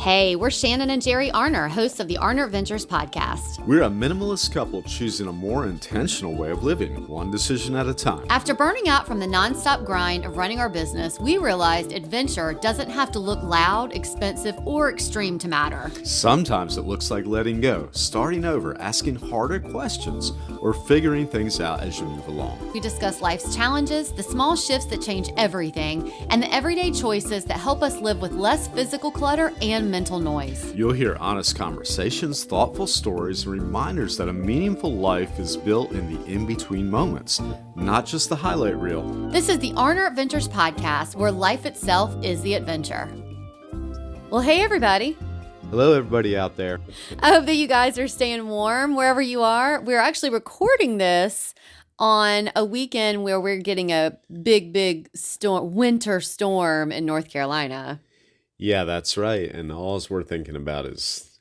Hey, we're Shannon and Jerry Arner, hosts of the Arner Adventures podcast. We're a minimalist couple choosing a more intentional way of living, one decision at a time. After burning out from the nonstop grind of running our business, we realized adventure doesn't have to look loud, expensive, or extreme to matter. Sometimes it looks like letting go, starting over, asking harder questions, or figuring things out as you move along. We discuss life's challenges, the small shifts that change everything, and the everyday choices that help us live with less physical clutter and mental noise. You'll hear honest conversations, thoughtful stories, and reminders that a meaningful life is built in the in-between moments, not just the highlight reel. This is the Arner Adventures podcast, where life itself is the adventure. Well, hey everybody. Hello everybody out there. I hope that you guys are staying warm wherever you are. We're actually recording this on a weekend where we're getting a big storm, winter storm in North Carolina. Yeah, that's right. And all we're thinking about is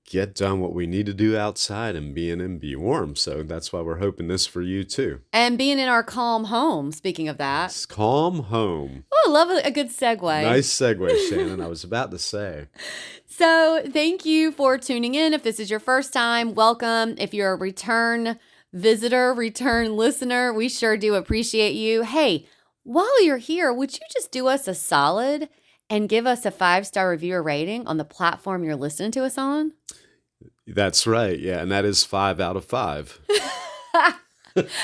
get done what we need to do outside and be warm. So that's why we're hoping this for you too. And being in our calm home, speaking of that. It's calm home. Oh, I love a good segue. Nice segue, Shannon. I was about to say. So thank you for tuning in. If this is your first time, welcome. If you're a return visitor, return listener, we sure do appreciate you. Hey, while you're here, would you just do us a solid and give us a 5-star review or rating on the platform you're listening to us on? That's right. Yeah. And that is 5 out of 5.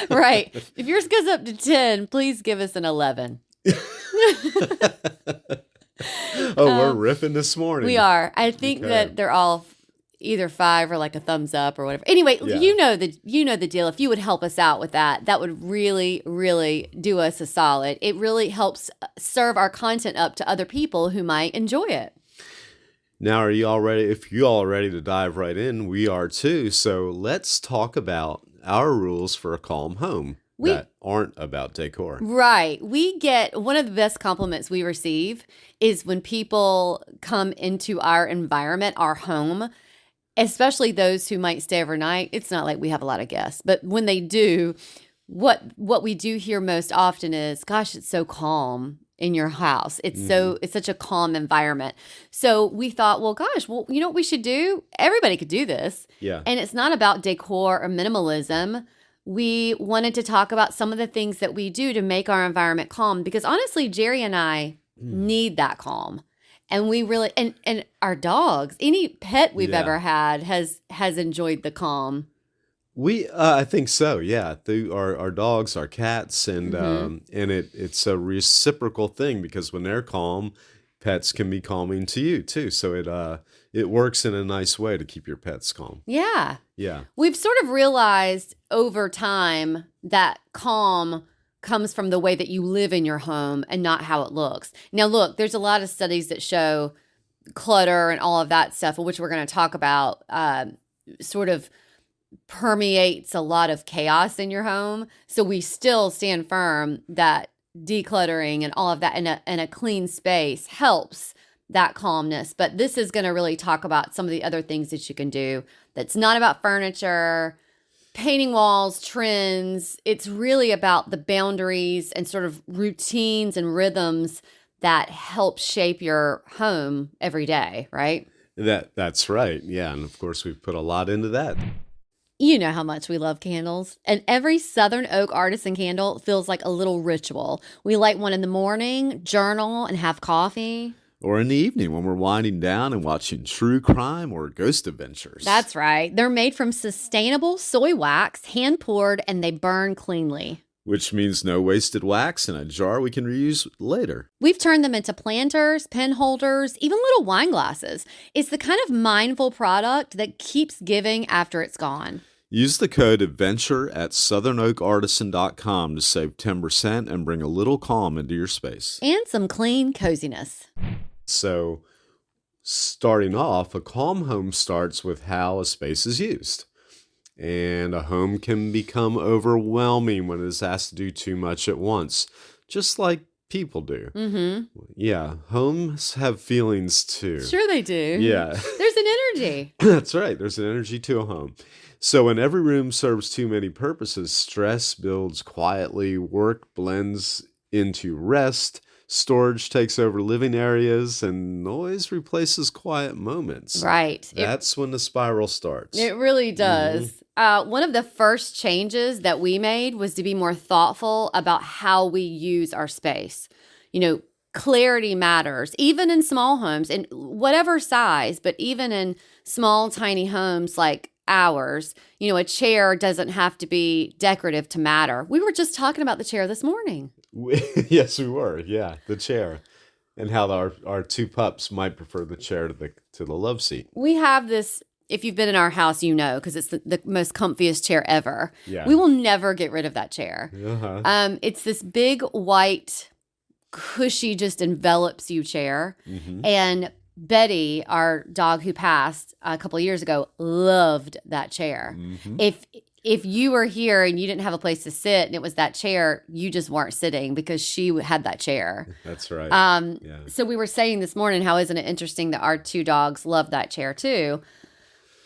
Right. If yours goes up to 10, please give us an 11. We're riffing this morning. We are. I think that they're all either 5 or like a thumbs up or whatever. Anyway, Yeah. you know the deal. If you would help us out with that, that would really, really do us a solid. It really helps serve our content up to other people who might enjoy it. Now, are you all ready? If you all are ready to dive right in, we are too. So let's talk about our rules for a calm home that aren't about decor. Right. We get one of the best compliments we receive is when people come into our environment, our home, especially those who might stay overnight. It's not like we have a lot of guests, but when they do, what we do hear most often is, gosh, it's so calm in your house. It's such a calm environment. So we thought, you know what we should do? Everybody could do this. Yeah. And it's not about decor or minimalism. We wanted to talk about some of the things that we do to make our environment calm, because honestly, Jerry and I need that calm. And we really, and our dogs, any pet we've ever had has enjoyed the calm. I think so. Yeah. Our dogs, our cats, and it's a reciprocal thing, because when they're calm, pets can be calming to you too. So it works in a nice way to keep your pets calm. Yeah. Yeah. We've sort of realized over time that calm comes from the way that you live in your home and not how it looks. Now, look, there's a lot of studies that show clutter and all of that stuff, which we're going to talk about, sort of permeates a lot of chaos in your home. So we still stand firm that decluttering and all of that in a clean space helps that calmness. But this is going to really talk about some of the other things that you can do that's not about furniture, painting walls, trends. It's really about the boundaries and sort of routines and rhythms that help shape your home every day, right? That's right. Yeah. And of course, we've put a lot into that. You know how much we love candles, and every Southern Oak artisan candle feels like a little ritual. We light one in the morning, journal, and have coffee. Or in the evening when we're winding down and watching true crime or ghost adventures. That's right. They're made from sustainable soy wax, hand-poured, and they burn cleanly. Which means no wasted wax in a jar we can reuse later. We've turned them into planters, pen holders, even little wine glasses. It's the kind of mindful product that keeps giving after it's gone. Use the code ADVENTURE at southernoakartisan.com to save 10% and bring a little calm into your space. And some clean coziness. So, starting off, a calm home starts with how a space is used. And a home can become overwhelming when it is asked to do too much at once, just like people do. Mm-hmm. Yeah, homes have feelings too. Sure they do. Yeah. There's an energy. That's right. There's an energy to a home. So when every room serves too many purposes, stress builds quietly, work blends into rest, Storage takes over living areas, and noise replaces quiet moments. Right. That's when the spiral starts. It really does. One of the first changes that we made was to be more thoughtful about how we use our space. Clarity matters, even in small homes, in whatever size, but even in small, tiny homes like ours, a chair doesn't have to be decorative to matter. We were just talking about the chair this morning. Yes, we were. Yeah, the chair. And how our two pups might prefer the chair to the love seat. We have this, if you've been in our house, because it's the most comfiest chair ever. Yeah. We will never get rid of that chair. Uh-huh. It's this big white, cushy, just envelops you chair. Mm-hmm. And Betty, our dog who passed a couple of years ago, loved that chair. Mm-hmm. If you were here and you didn't have a place to sit and it was that chair, you just weren't sitting because she had that chair. That's right. Yeah. So we were saying this morning, how isn't it interesting that our two dogs love that chair too?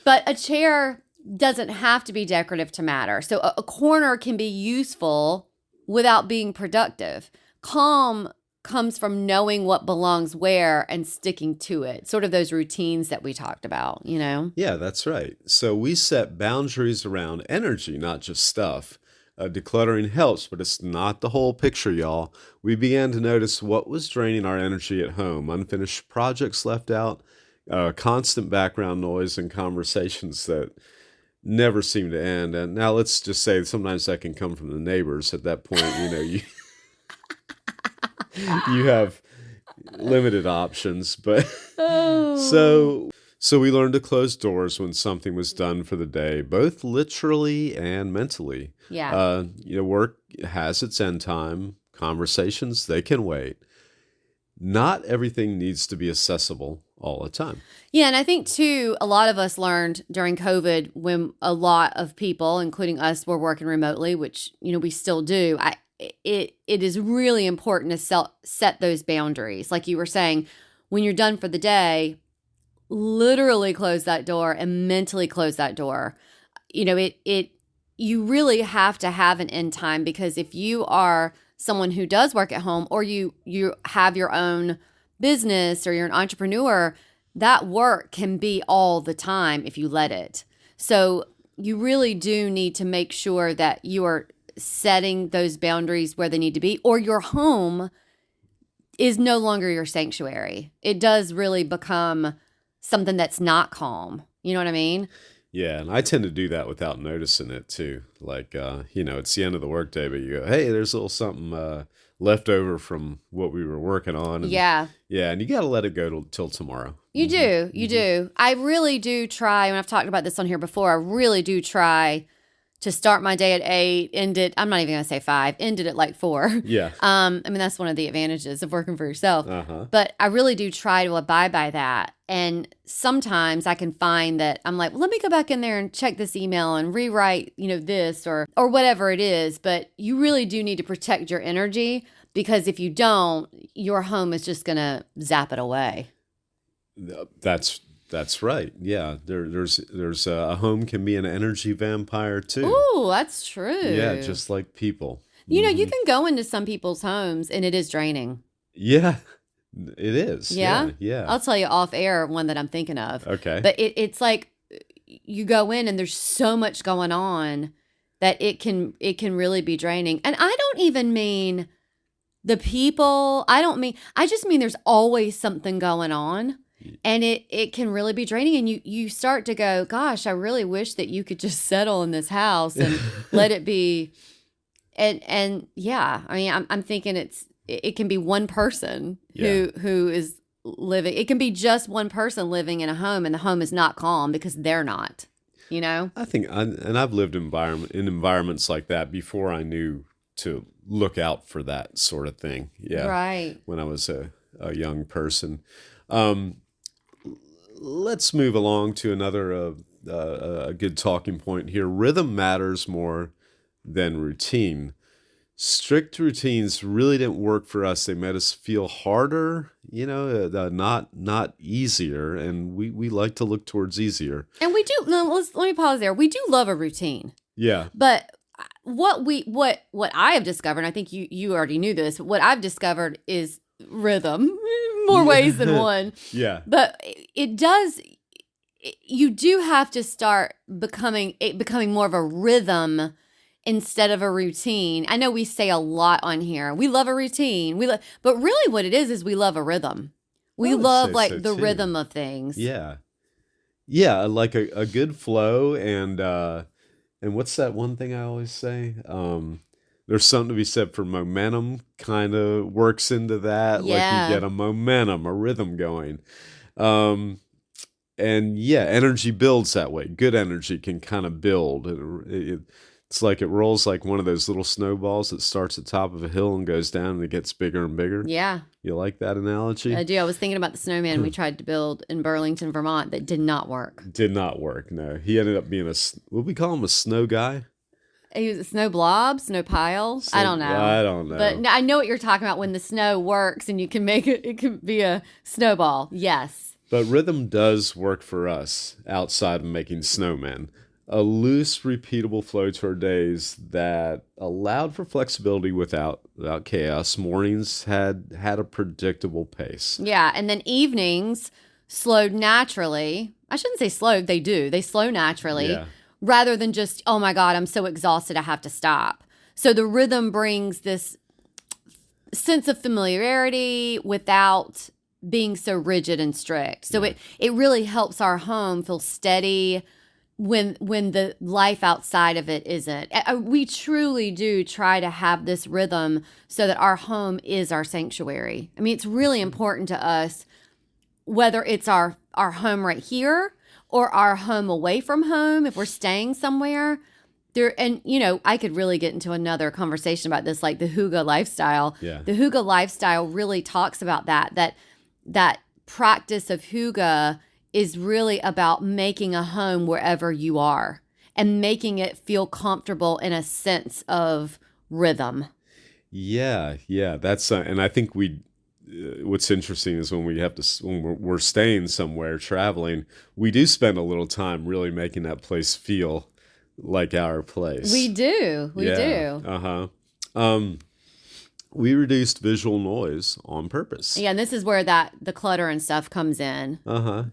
But a chair doesn't have to be decorative to matter. So a corner can be useful without being productive. Calm comes from knowing what belongs where and sticking to it. Sort of those routines that we talked about, Yeah, that's right. So we set boundaries around energy, not just stuff. Decluttering helps, but it's not the whole picture, y'all. We began to notice what was draining our energy at home, unfinished projects left out, constant background noise, and conversations that never seem to end. And now let's just say sometimes that can come from the neighbors. At that point, you have limited options, but so we learned to close doors when something was done for the day, both literally and mentally. Yeah. Work has its end time. Conversations, they can wait. Not everything needs to be accessible all the time. Yeah, and I think too, a lot of us learned during COVID when a lot of people, including us, were working remotely, which we still do. It is really important to set those boundaries. Like you were saying, when you're done for the day, literally close that door and mentally close that door. You really have to have an end time, because if you are someone who does work at home, or you have your own business, or you're an entrepreneur, that work can be all the time if you let it. So you really do need to make sure that you are setting those boundaries where they need to be, or your home is no longer your sanctuary. It does really become something that's not calm. You know what I mean? Yeah, and I tend to do that without noticing it too. Like, it's the end of the workday, but you go, hey, there's a little something left over from what we were working on. And, yeah. Yeah, and you got to let it go till tomorrow. You do. You do. I really do try, and I've talked about this on here before, I really do try to start my day at 8, end it, I'm not even going to say 5, end it at like 4. Yeah. That's one of the advantages of working for yourself. Uh-huh. But I really do try to abide by that. And sometimes I can find that I'm like, well, let me go back in there and check this email and rewrite, this or whatever it is. But you really do need to protect your energy, because if you don't, your home is just going to zap it away. That's right. Yeah, there's a home can be an energy vampire too. Ooh, that's true. Yeah, just like people. You can go into some people's homes and it is draining. Yeah, it is. Yeah? Yeah. I'll tell you off air one that I'm thinking of. Okay. But it's like you go in and there's so much going on that it can really be draining. And I don't even mean the people. I just mean there's always something going on. And it can really be draining, and you start to go, gosh, I really wish that you could just settle in this house and let it be. And yeah, I'm thinking it can be one person who is living. It can be just one person living in a home, and the home is not calm because they're not. I think, and I've lived in environments like that before I knew to look out for that sort of thing. Yeah, right. When I was a young person. Let's move along to another a good talking point here. Rhythm matters more than routine. Strict routines really didn't work for us. They made us feel harder, not easier. And we like to look towards easier. And we do. Let me pause there. We do love a routine. Yeah. But what I have discovered, and I think you already knew this, but what I've discovered is rhythm, more ways than one. Yeah. But it does. You do have to start becoming more of a rhythm instead of a routine. I know we say a lot on here. We love a routine. But really, what it is we love a rhythm. We love like so the too. rhythm of things. Yeah. Yeah, like a good flow and what's that one thing I always say? There's something to be said for momentum kind of works into that. Like you Yeah. get a momentum, a rhythm going. Um, and yeah, energy builds that way. Good energy can kind of build. It's like it rolls like one of those little snowballs that starts at the top of a hill and goes down and it gets bigger and bigger. Yeah. You like that analogy? I do. I was thinking about the snowman we tried to build in Burlington, Vermont that did not work. Did not work, no. He ended up being what we call him, a snow guy? He was a snow blob, snow pile. I don't know. I don't know. But I know what you're talking about when the snow works and you can make it can be a snowball. Yes. But rhythm does work for us outside of making snowmen. A loose, repeatable flow to our days that allowed for flexibility without chaos. Mornings had a predictable pace. Yeah. And then evenings slowed naturally. I shouldn't say slowed. They do. They slow naturally. Yeah. Rather than just, oh my God, I'm so exhausted, I have to stop. So the rhythm brings this sense of familiarity without being so rigid and strict. So it really helps our home feel steady when the life outside of it isn't. We truly do try to have this rhythm so that our home is our sanctuary. I mean, it's really important to us, whether it's our home right here or our home away from home, if we're staying somewhere there. And, I could really get into another conversation about this, like the Hygge lifestyle. Yeah. The Hygge lifestyle really talks about that practice of Hygge is really about making a home wherever you are and making it feel comfortable in a sense of rhythm. Yeah. That's and I think what's interesting is when we're staying somewhere, traveling, we do spend a little time really making that place feel like our place. We do. We do. We reduced visual noise on purpose. Yeah, and this is where the clutter and stuff comes in.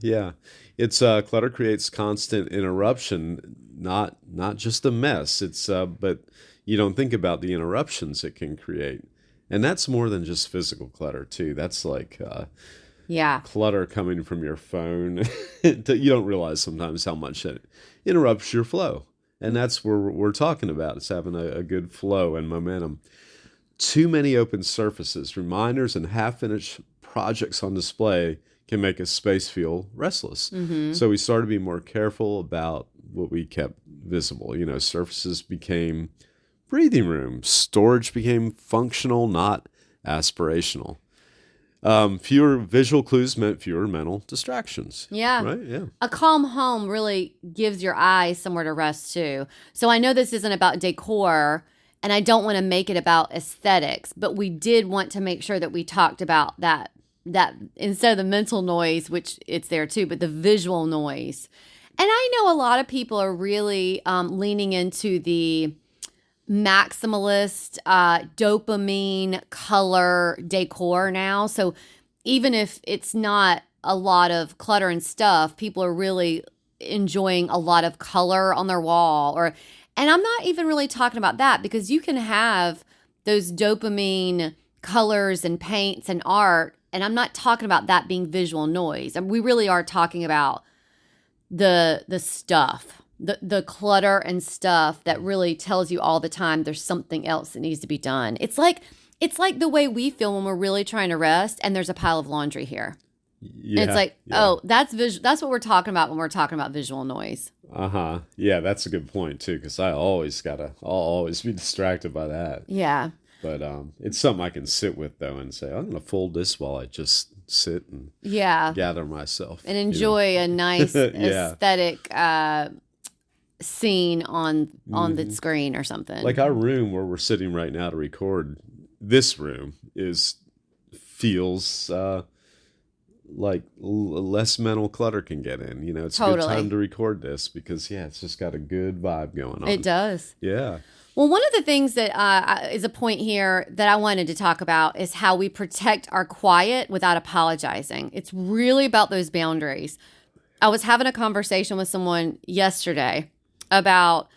Yeah. It's clutter creates constant interruption, not just a mess. It's but you don't think about the interruptions it can create. And that's more than just physical clutter too. That's like clutter coming from your phone. You don't realize sometimes how much it interrupts your flow. And that's where we're talking about. It's having a good flow and momentum. Too many open surfaces, reminders, and half-finished projects on display can make a space feel restless. Mm-hmm. So we started to be more careful about what we kept visible. Surfaces became breathing room. Storage became functional, not aspirational. Fewer visual clues meant fewer mental distractions. Yeah. Right? Yeah. A calm home really gives your eyes somewhere to rest too. So I know this isn't about decor, and I don't want to make it about aesthetics, but we did want to make sure that we talked about that instead of the mental noise, which it's there too, but the visual noise. And I know a lot of people are really leaning into the maximalist dopamine color decor now. So even if it's not a lot of clutter and stuff, people are really enjoying a lot of color on their wall. And I'm not even really talking about that, because you can have those dopamine colors and paints and art, and I'm not talking about that being visual noise. And we really are talking about the stuff. The clutter and stuff that really tells you all the time there's something else that needs to be done. It's like the way we feel when we're really trying to rest and there's a pile of laundry here. Yeah, and it's like, oh, that's what we're talking about when we're talking about visual noise. Yeah, that's a good point too, because I'll always be distracted by that. Yeah. But it's something I can sit with though and say, I'm gonna fold this while I just sit and gather myself. And enjoy a nice aesthetic scene on the screen or something. Like our room where we're sitting right now to record, this room feels less mental clutter can get in. It's a good Totally. time to record this because it's just got a good vibe going on. It does. Yeah. Well, one of the things that is a point here that I wanted to talk about is how we protect our quiet without apologizing. It's really about those boundaries. I was having a conversation with someone yesterday about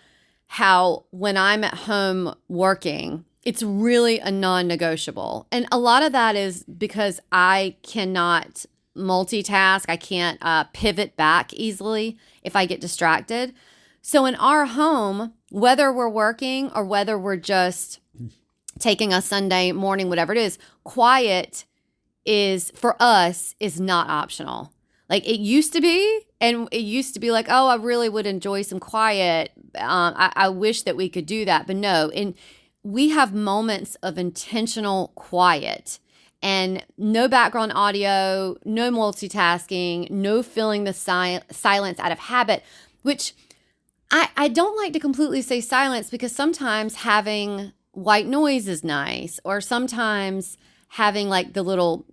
how when I'm at home working, it's really a non-negotiable. And a lot of that is because I cannot multitask. I can't pivot back easily if I get distracted. So in our home, whether we're working or whether we're just taking a Sunday morning, whatever it is, quiet for us is not optional. Like it used to be, and it used to be like, oh, I really would enjoy some quiet. I wish that we could do that, but no. And we have moments of intentional quiet and no background audio, no multitasking, no filling the silence out of habit, which I don't like to completely say silence because sometimes having white noise is nice, or sometimes having like the little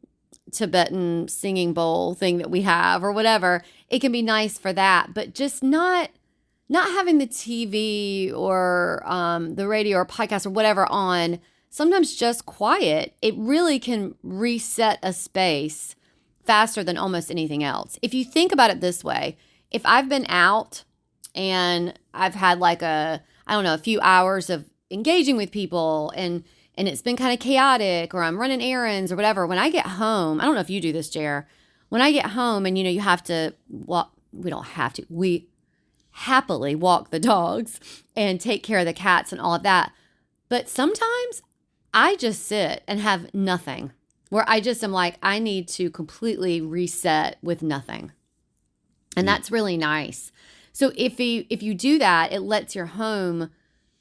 Tibetan singing bowl thing that we have or whatever, it can be nice for that, but just not having the TV or the radio or podcast or whatever on. Sometimes just quiet, it really can reset a space faster than almost anything else. If you think about it this way, if I've been out and I've had like a few hours of engaging with people and it's been kind of chaotic, or I'm running errands or whatever, when I get home, I don't know if you do this, Jer, when I get home and, you have to walk, we don't have to, we happily walk the dogs and take care of the cats and all of that. But sometimes I just sit and have nothing, where I just am like, I need to completely reset with nothing. And that's really nice. So if you do that, it lets your home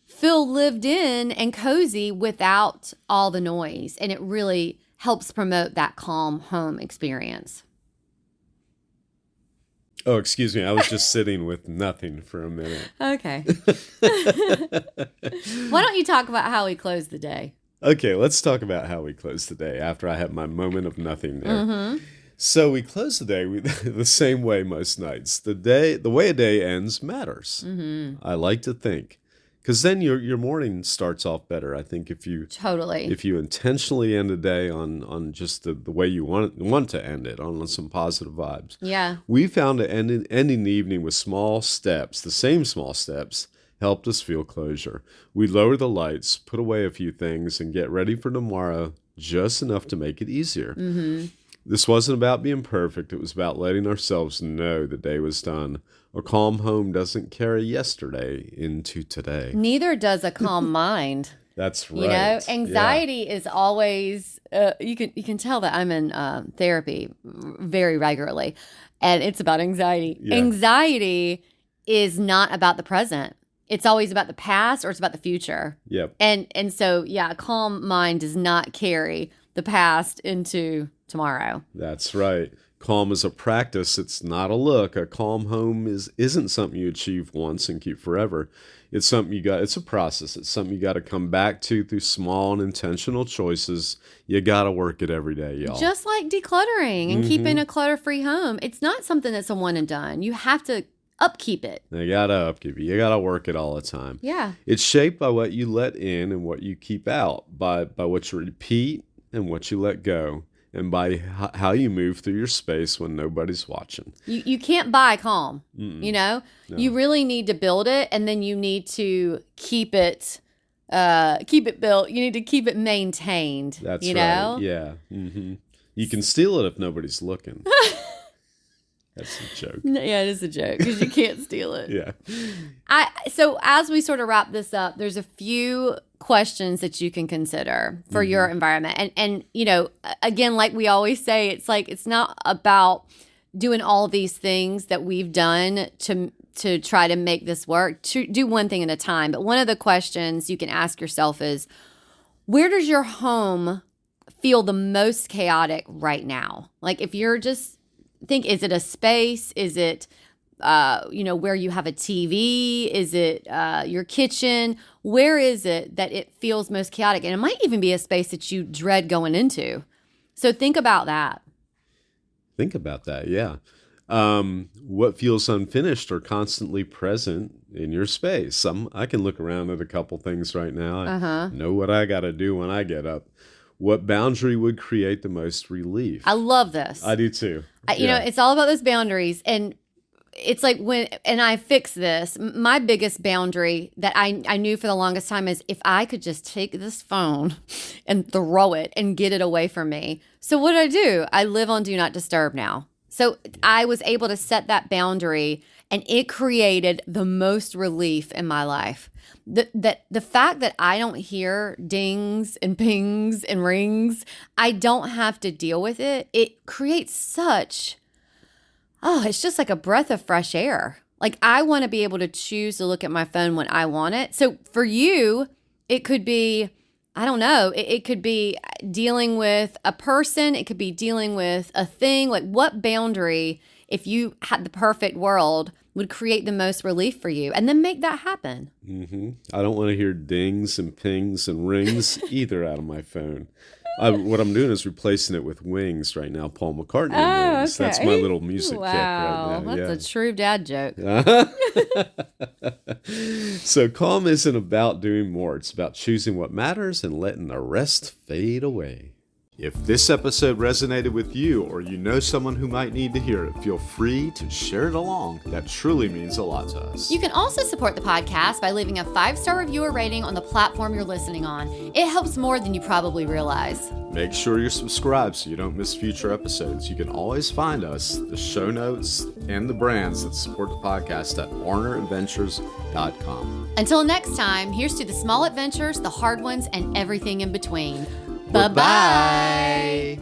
feel lived in and cozy without all the noise. And it really helps promote that calm home experience. Oh, excuse me. I was just sitting with nothing for a minute. Okay. Why don't you talk about how we close the day? Okay, let's talk about how we close the day after I have my moment of nothing there. Mm-hmm. So we close the day the same way most nights. The way a day ends matters. Mm-hmm. I like to think, because then your morning starts off better. I think if you intentionally end a day on just the way you want to end it, on some positive vibes. Yeah, we found that ending the evening with small steps, the same small steps, helped us feel closure. We lower the lights, put away a few things, and get ready for tomorrow just enough to make it easier. Mm-hmm. This wasn't about being perfect. It was about letting ourselves know the day was done. A calm home doesn't carry yesterday into today. Neither does a calm mind. That's right. Anxiety is always, you can tell that I'm in therapy very regularly, and it's about anxiety. Yeah. Anxiety is not about the present. It's always about the past, or it's about the future. Yep. And so, a calm mind does not carry the past into tomorrow. That's right. Calm is a practice. It's not a look. A calm home isn't something you achieve once and keep forever. It's something it's a process. It's something you got to come back to through small and intentional choices. You got to work it every day, y'all. Just like decluttering and keeping a clutter-free home. It's not something that's a one and done. You have to upkeep it. You gotta upkeep it. You gotta work it all the time. Yeah. It's shaped by what you let in and what you keep out, by what you repeat and what you let go, and by how you move through your space when nobody's watching. You can't buy calm. Mm-mm. No. No. You really need to build it, and then you need to keep it built. You need to keep it maintained. That's right. Know? Yeah. Mm-hmm. You can steal it if nobody's looking. That's a joke. Yeah, it is a joke because you can't steal it. Yeah. So as we sort of wrap this up, there's a few questions that you can consider for your environment. And again, like we always say, it's not about doing all these things that we've done to try to make this work. To do one thing at a time. But one of the questions you can ask yourself is, where does your home feel the most chaotic right now? Like if you're just is it a space? Is it, where you have a TV? Is it your kitchen? Where is it that it feels most chaotic? And it might even be a space that you dread going into. So think about that. Think about that. Yeah. What feels unfinished or constantly present in your space? I can look around at a couple things right now. I know what I got to do when I get up. What boundary would create the most relief? I love this. I do too. You know, it's all about those boundaries. And it's like and I fix this, my biggest boundary that I knew for the longest time is if I could just take this phone and throw it and get it away from me. So what do? I live on Do Not Disturb now. So I was able to set that boundary and it created the most relief in my life. The fact that I don't hear dings and pings and rings, I don't have to deal with it. It creates it's just like a breath of fresh air. Like I want to be able to choose to look at my phone when I want it. So for you, it could be, I don't know, it could be dealing with a person. It could be dealing with a thing. Like what boundary, if you had the perfect world, would create the most relief for you? And then make that happen. I don't want to hear dings and pings and rings either out of my phone. What I'm doing is replacing it with wings right now, Paul McCartney wings. Okay. That's my little music kick right now. That's a true dad joke. So calm isn't about doing more. It's about choosing what matters and letting the rest fade away. If this episode resonated with you or you know someone who might need to hear it, feel free to share it along. That truly means a lot to us. You can also support the podcast by leaving a 5-star review or rating on the platform you're listening on. It helps more than you probably realize. Make sure you're subscribed so you don't miss future episodes. You can always find us, the show notes, and the brands that support the podcast at warneradventures.com. Until next time, here's to the small adventures, the hard ones, and everything in between. Bye-bye.